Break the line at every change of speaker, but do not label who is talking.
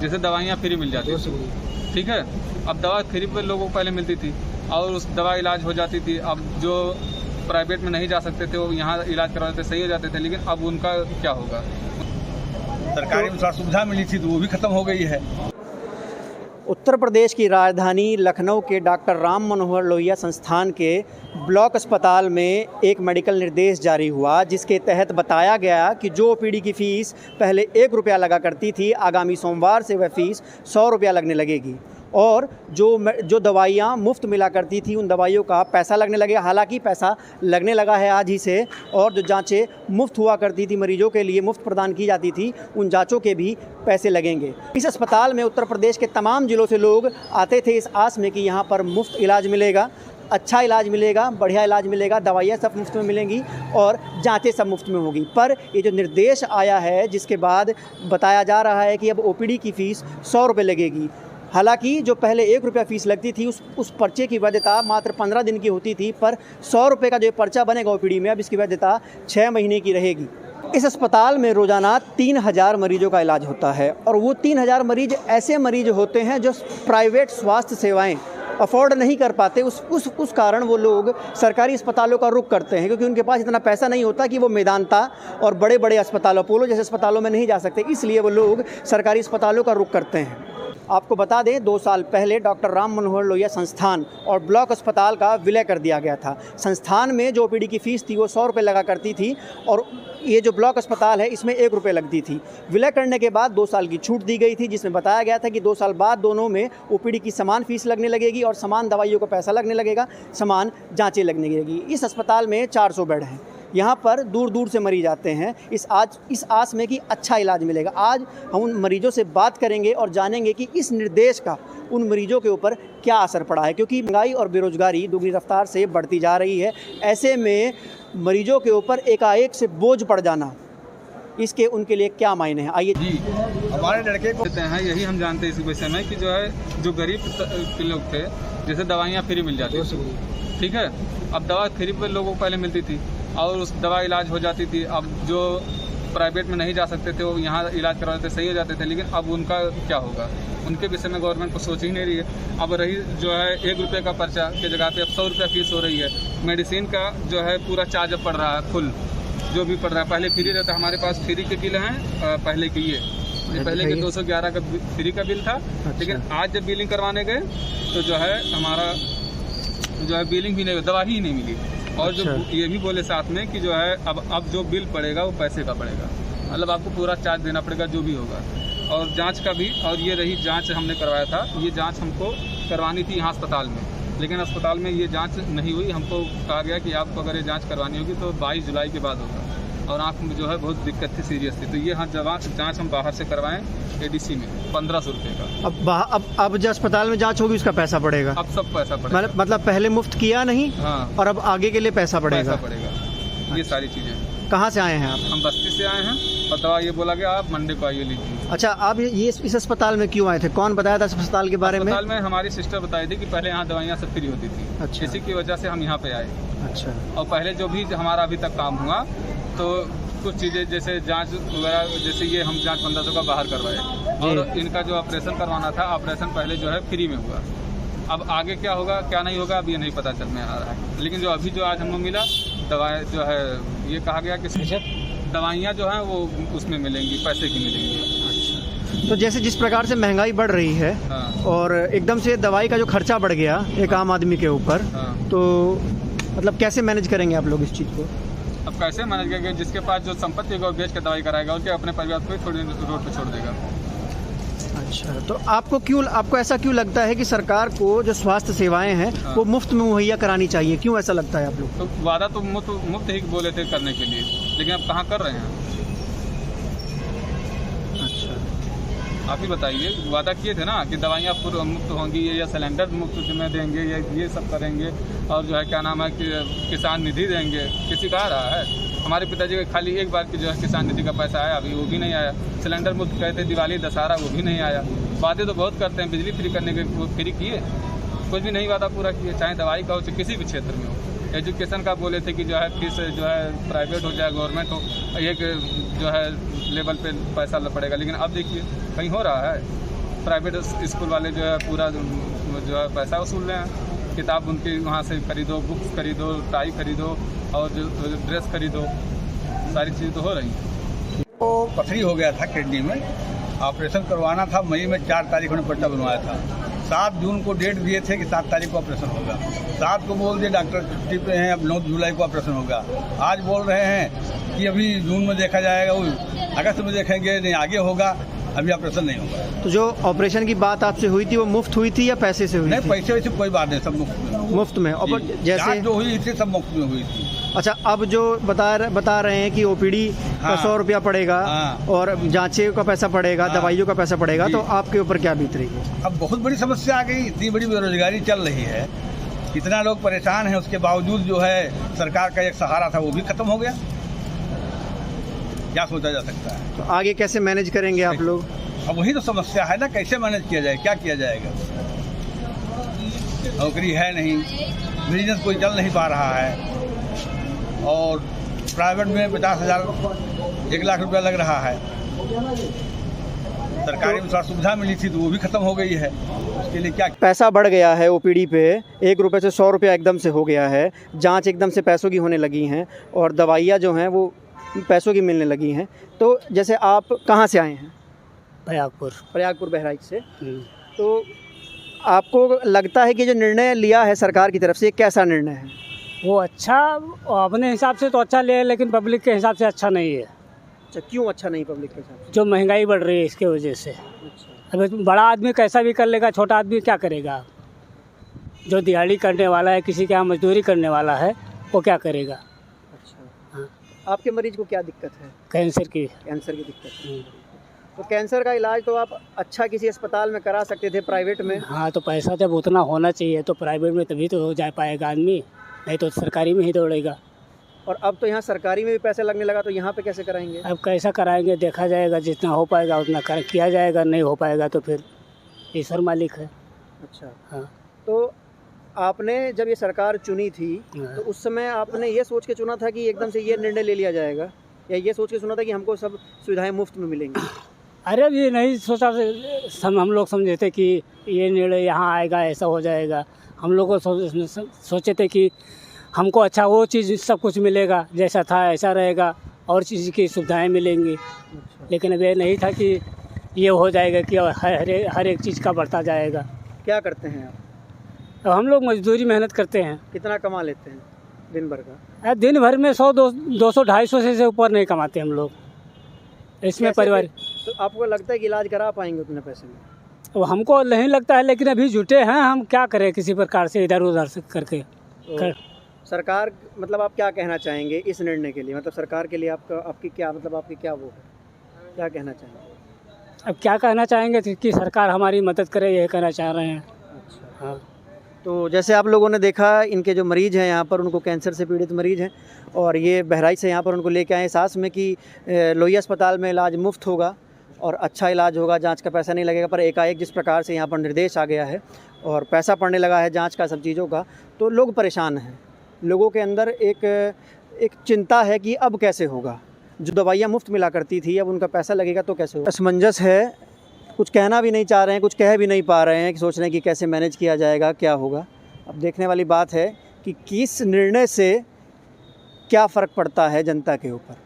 जैसे दवाइयाँ फ्री मिल जाती थी, ठीक है। अब दवा फ्री पे लोगों को पहले मिलती थी और उस दवा इलाज हो जाती थी। अब जो प्राइवेट में नहीं जा सकते थे वो यहाँ इलाज करवाते सही हो जाते थे, लेकिन अब उनका क्या होगा।
सरकारी में सुविधा मिली थी तो वो भी खत्म हो गई है।
उत्तर प्रदेश की राजधानी लखनऊ के डॉक्टर राम मनोहर लोहिया संस्थान के ब्लॉक अस्पताल में एक मेडिकल निर्देश जारी हुआ, जिसके तहत बताया गया कि जो ओपीडी की फ़ीस पहले 1 रुपया लगा करती थी, आगामी सोमवार से वह फ़ीस 100 रुपया लगने लगेगी और जो दवाइयाँ मुफ्त मिला करती थी उन दवाइयों का पैसा लगने लगेगा। हालांकि पैसा लगने लगा है आज ही से, और जो जांचें मुफ्त हुआ करती थी, मरीजों के लिए मुफ्त प्रदान की जाती थी, उन जांचों के भी पैसे लगेंगे। इस अस्पताल में उत्तर प्रदेश के तमाम ज़िलों से लोग आते थे इस आस में कि यहाँ पर मुफ्त इलाज मिलेगा, अच्छा इलाज मिलेगा, बढ़िया इलाज मिलेगा, दवाइयाँ सब मुफ्त में मिलेंगी और जांचें सब मुफ्त में होगी। पर ये जो निर्देश आया है, जिसके बाद बताया जा रहा है कि अब ओपीडी की फ़ीस 100 रुपये लगेगी। हालांकि जो पहले 1 रुपया फ़ीस लगती थी उस पर्चे की वैधता मात्र 15 दिन की होती थी, पर 100 रुपये का जो पर्चा बनेगा ओपीडी में, अब इसकी वैधता 6 महीने की रहेगी। इस अस्पताल में रोज़ाना 3000 मरीजों का इलाज होता है और वो 3000 मरीज ऐसे मरीज होते हैं जो प्राइवेट स्वास्थ्य सेवाएं अफोर्ड नहीं कर पाते। उस कारण वो लोग सरकारी अस्पतालों का रुख करते हैं, क्योंकि उनके पास इतना पैसा नहीं होता कि वो मेदांता और बड़े बड़े अस्पतालों, अपोलो जैसे अस्पतालों में नहीं जा सकते, इसलिए वो लोग सरकारी अस्पतालों का रुख करते हैं। आपको बता दें, 2 साल पहले डॉक्टर राम मनोहर लोहिया संस्थान और ब्लॉक अस्पताल का विलय कर दिया गया था। संस्थान में जो ओपीडी की फ़ीस थी वो 100 रुपये लगा करती थी और ये जो ब्लॉक अस्पताल है इसमें 1 रुपये लगती थी। विलय करने के बाद 2 साल की छूट दी गई थी, जिसमें बताया गया था कि 2 साल बाद दोनों में ओपीडी की समान फ़ीस लगने लगेगी और समान दवाइयों का पैसा लगने लगेगा, समान जाँचें लगने लगेगी। इस अस्पताल में 400 बेड हैं। यहाँ पर दूर दूर से मरीज आते हैं इस आस में कि अच्छा इलाज मिलेगा। आज हम उन मरीजों से बात करेंगे और जानेंगे कि इस निर्देश का उन मरीजों के ऊपर क्या असर पड़ा है, क्योंकि महंगाई और बेरोज़गारी दुगनी रफ्तार से बढ़ती जा रही है। ऐसे में मरीजों के ऊपर एकाएक से बोझ पड़ जाना, इसके उनके लिए क्या मायने हैं, आइए
जी
हमारे लड़के को
देते हैं। यही हम जानते हैं इस विषय में कि जो है जो गरीब लोग थे, जैसे दवाइयाँ फ्री मिल जाती थी, ठीक है। अब दवा फ्री पे लोगों को पहले मिलती थी और उस दवा इलाज हो जाती थी। अब जो प्राइवेट में नहीं जा सकते थे वो यहाँ इलाज करवाते सही हो जाते थे, लेकिन अब उनका क्या होगा। उनके विषय में गवर्नमेंट को सोच ही नहीं रही है। अब रही जो है 1 रुपये का पर्चा के जगह पे अब 100 रुपया फ़ीस हो रही है। मेडिसिन का जो है पूरा चार्ज अब पड़ रहा है, फुल जो भी पड़ रहा है। पहले फ्री रहता, हमारे पास फ्री के बिल हैं पहले के, ये पहले के 211 का फ्री का बिल था। लेकिन आज जब बिलिंग करवाने गए तो जो है हमारा जो है बिलिंग भी नहीं, दवा ही नहीं मिली। और जो ये भी बोले साथ में कि जो है अब जो बिल पड़ेगा वो पैसे का पड़ेगा, मतलब आपको पूरा चार्ज देना पड़ेगा जो भी होगा। और जांच का भी, और ये रही जांच हमने करवाया था, ये जांच हमको करवानी थी यहाँ अस्पताल में, लेकिन अस्पताल में ये जांच नहीं हुई। हमको कहा गया कि आपको अगर ये जांच करवानी होगी तो 22 जुलाई के बाद होगा, और आँख में जो है बहुत दिक्कत थी, सीरियस थी। तो ये हाँ जाँच हम बाहर से करवाएँ एडीसी में 1500 रुपये का।
अब जो अस्पताल में जांच होगी उसका पैसा पड़ेगा,
अब सब पैसा पड़ेगा।
मतलब पहले मुफ्त किया नहीं,
हाँ,
और अब आगे के लिए पैसा पड़ेगा।
ये सारी चीज़ें।
कहाँ से आए हैं आप?
हम बस्ती से आए हैं और दवा ये बोला गया आप मंडे को आइए लीजिए।
अच्छा, आप ये इस अस्पताल में क्यों आए थे? कौन बताया था इस अस्पताल के बारे में?
अस्पताल में हमारी सिस्टर बताई थी कि पहले यहाँ दवाइयाँ सब फ्री होती थी।
अच्छा।
इसी की वजह से हम यहाँ पे आए।
अच्छा।
और पहले जो भी हमारा अभी तक काम हुआ तो कुछ चीज़ें जैसे जांच वगैरह, जैसे ये हम जांच 1500 का बाहर करवाए, और इनका जो ऑपरेशन करवाना था, ऑपरेशन पहले जो है फ्री में हुआ। अब आगे क्या होगा क्या नहीं होगा अब ये नहीं पता चल में आ रहा है। लेकिन जो अभी जो आज हमको मिला दवाएं जो है, ये कहा गया कि दवाइयाँ जो हैं वो उसमें मिलेंगी, पैसे की मिलेंगी।
तो जैसे जिस प्रकार से महंगाई बढ़ रही है,
हाँ,
और एकदम से दवाई का जो खर्चा बढ़ गया एक आम आदमी के ऊपर,
हाँ,
तो मतलब कैसे मैनेज करेंगे आप लोग इस चीज़ को?
अब कैसे मैनेज करेंगे? जिसके पास जो संपत्ति होगा वो बेच के दवाई कराएगा और क्या अपने परिवार को थोड़ी रोड पे छोड़ देगा।
अच्छा, तो आपको ऐसा क्यों लगता है कि सरकार को जो स्वास्थ्य सेवाएं हैं वो मुफ्त में मुहैया करानी चाहिए? क्यों ऐसा लगता है आप लोग?
तो वादा तो मुफ्त ही बोले थे करने के लिए, लेकिन अब कहाँ कर रहे हैं?
अच्छा,
आप ही बताइए। वादा किए थे ना कि दवाइयाँ पूर्ण मुफ्त होंगी या सिलेंडर मुफ्त में देंगे या ये सब करेंगे, और जो है क्या नाम है कि किसान निधि देंगे। किसी का आ रहा है? हमारे पिताजी का खाली एक बार की जो है किसान निधि का पैसा आया, अभी वो भी नहीं आया। सिलेंडर मुफ्त कहते दिवाली दशहरा, वो भी नहीं आया। वादे तो बहुत करते हैं, बिजली फ्री करने के वो फ्री किए, कुछ भी नहीं वादा पूरा किए, चाहे दवाई का हो चाहे किसी भी क्षेत्र में हो। एजुकेशन का बोले थे कि जो है फीस जो है प्राइवेट हो चाहे गवर्नमेंट हो, एक जो है लेवल पे पैसा पड़ेगा, लेकिन अब देखिए कहीं हो रहा है। प्राइवेट स्कूल वाले जो है पूरा जो है पैसा वसूल रहे हैं। किताब उनकी वहाँ से खरीदो, बुक्स खरीदो, टाई खरीदो और जो ड्रेस खरीदो, सारी चीज़ तो हो रही हैं।
तो पथरी हो गया था किडनी में, ऑपरेशन करवाना था। मई में 4 तारीख ने पर्चा बनवाया था। 7 जून को डेट दिए थे कि 7 तारीख को ऑपरेशन होगा। 7 को बोल दिए डॉक्टर छुट्टी पे हैं, अब 9 जुलाई को ऑपरेशन होगा। आज बोल रहे हैं कि अभी जून में देखा जाएगा, वो अगस्त में देखेंगे, नहीं आगे होगा, अभी ऑपरेशन नहीं होगा।
तो जो ऑपरेशन की बात आपसे हुई थी वो मुफ्त हुई थी या पैसे से हुई
नहीं,
थी?
पैसे वैसे कोई बात नहीं, सब मुफ्त में।
मुफ्त में। और
जी।
जैसे
जांच जो हुई थी सब मुफ्त में हुई थी।
अच्छा, अब जो बता रहे हैं कि ओपीडी का
हाँ।
100 रुपया पड़ेगा
हाँ।
और जांचे का पैसा पड़ेगा,
हाँ।
दवाइयों का पैसा पड़ेगा,
जी।
तो आपके ऊपर क्या बीत रही है?
अब बहुत बड़ी समस्या आ गई, इतनी बड़ी बेरोजगारी चल रही है, इतना लोग परेशान हैं, उसके बावजूद जो है सरकार का एक सहारा था वो भी खत्म हो गया। क्या सोचा जा सकता है?
तो आगे कैसे मैनेज करेंगे आप लोग?
अब वही तो समस्या है ना, कैसे मैनेज किया जाए, क्या किया जाएगा? नौकरी है नहीं, बिजनेस कोई चल नहीं पा रहा है, और प्राइवेट में 50,000 1 लाख रुपया लग रहा है। सरकारी में थोड़ा सुविधा मिली थी तो वो भी खत्म हो गई है। उसके लिए क्या
पैसा बढ़ गया है ओपीडी पे, 1 रुपये से 100 रुपया एकदम से हो गया है, जांच एकदम से पैसों की होने लगी हैं और दवाइयाँ जो हैं वो पैसों की मिलने लगी हैं। तो जैसे आप कहाँ से आए हैं? प्रयागपुर बहराइच से। तो आपको लगता है कि जो निर्णय लिया है सरकार की तरफ से, कैसा निर्णय है?
वो अच्छा अपने हिसाब से तो अच्छा ले है, लेकिन पब्लिक के हिसाब से अच्छा नहीं है।
अच्छा, क्यों अच्छा नहीं पब्लिक के साथ?
जो महंगाई बढ़ रही है इसके वजह से।
अच्छा,
अब बड़ा आदमी कैसा भी कर लेगा, छोटा आदमी क्या करेगा? जो दिहाड़ी करने वाला है, किसी के यहाँ मजदूरी करने वाला है, वो क्या करेगा?
अच्छा।
हाँ।
आपके मरीज को क्या दिक्कत है?
कैंसर की।
कैंसर की दिक्कत है। तो कैंसर का इलाज तो आप अच्छा किसी अस्पताल में करा सकते थे, प्राइवेट में।
हाँ, तो पैसा जब उतना होना चाहिए तो प्राइवेट में तभी तो हो जा पाएगा आदमी, नहीं तो सरकारी में ही दौड़ेगा।
और अब तो यहाँ सरकारी में भी पैसे लगने लगा, तो यहाँ पे कैसे कराएंगे?
अब कैसा कराएंगे, देखा जाएगा, जितना हो पाएगा उतना किया जाएगा, नहीं हो पाएगा तो फिर ईश्वर मालिक है।
अच्छा।
हाँ।
तो आपने जब ये सरकार चुनी थी
हाँ।
तो उस समय आपने ये सोच के चुना था कि एकदम से ये निर्णय ले लिया जाएगा, या ये सोच के चुना था कि हमको सब सुविधाएं मुफ्त में मिलेंगी?
अरे अब ये नहीं सोचा, हम लोग समझे थे कि ये निर्णय यहाँ आएगा, ऐसा हो जाएगा। हम लोग को सोचे थे कि हमको अच्छा वो चीज़ सब कुछ मिलेगा, जैसा था ऐसा रहेगा, और चीज़ की सुविधाएं मिलेंगी। लेकिन अब ये नहीं था कि ये हो जाएगा कि हर एक चीज़ का बढ़ता जाएगा।
क्या करते हैं आप?
अब हम लोग मजदूरी मेहनत करते हैं।
कितना कमा लेते हैं दिन भर का?
दिन भर में 100-200-250 से ऊपर नहीं कमाते हम लोग इसमें
कैसे
परिवार।
तो आपको लगता है कि इलाज करा पाएंगे उतने पैसे में?
अब हमको नहीं लगता है, लेकिन अभी जुटे हैं, हम क्या करें किसी प्रकार से इधर उधर से करके
तो सरकार, मतलब आप क्या कहना चाहेंगे इस निर्णय के लिए? मतलब सरकार के लिए आपकी क्या, मतलब आपकी क्या वो है, क्या कहना चाहेंगे?
अब क्या कहना चाहेंगे कि सरकार हमारी मदद करे, यही कहना चाह रहे हैं।
अच्छा।
हाँ।
तो जैसे आप लोगों ने देखा, इनके जो मरीज़ हैं यहाँ पर, उनको कैंसर से पीड़ित मरीज़ हैं, और ये बहराइच से यहाँ पर उनको लेके आए साथ में कि लोहिया अस्पताल में इलाज मुफ्त होगा और अच्छा इलाज होगा, जांच का पैसा नहीं लगेगा। पर एकाएक जिस प्रकार से यहाँ पर निर्देश आ गया है और पैसा पड़ने लगा है जांच का, सब चीज़ों का, तो लोग परेशान हैं। लोगों के अंदर एक चिंता है कि अब कैसे होगा। जो दवाइयाँ मुफ्त मिला करती थी, अब उनका पैसा लगेगा तो कैसे होगा? असमंजस है, कुछ कहना भी नहीं चाह रहे हैं, कुछ कह भी नहीं पा रहे हैं, कि सोच रहे हैं कि कैसे मैनेज किया जाएगा, क्या होगा। अब देखने वाली बात है कि किस निर्णय से क्या फ़र्क पड़ता है जनता के ऊपर।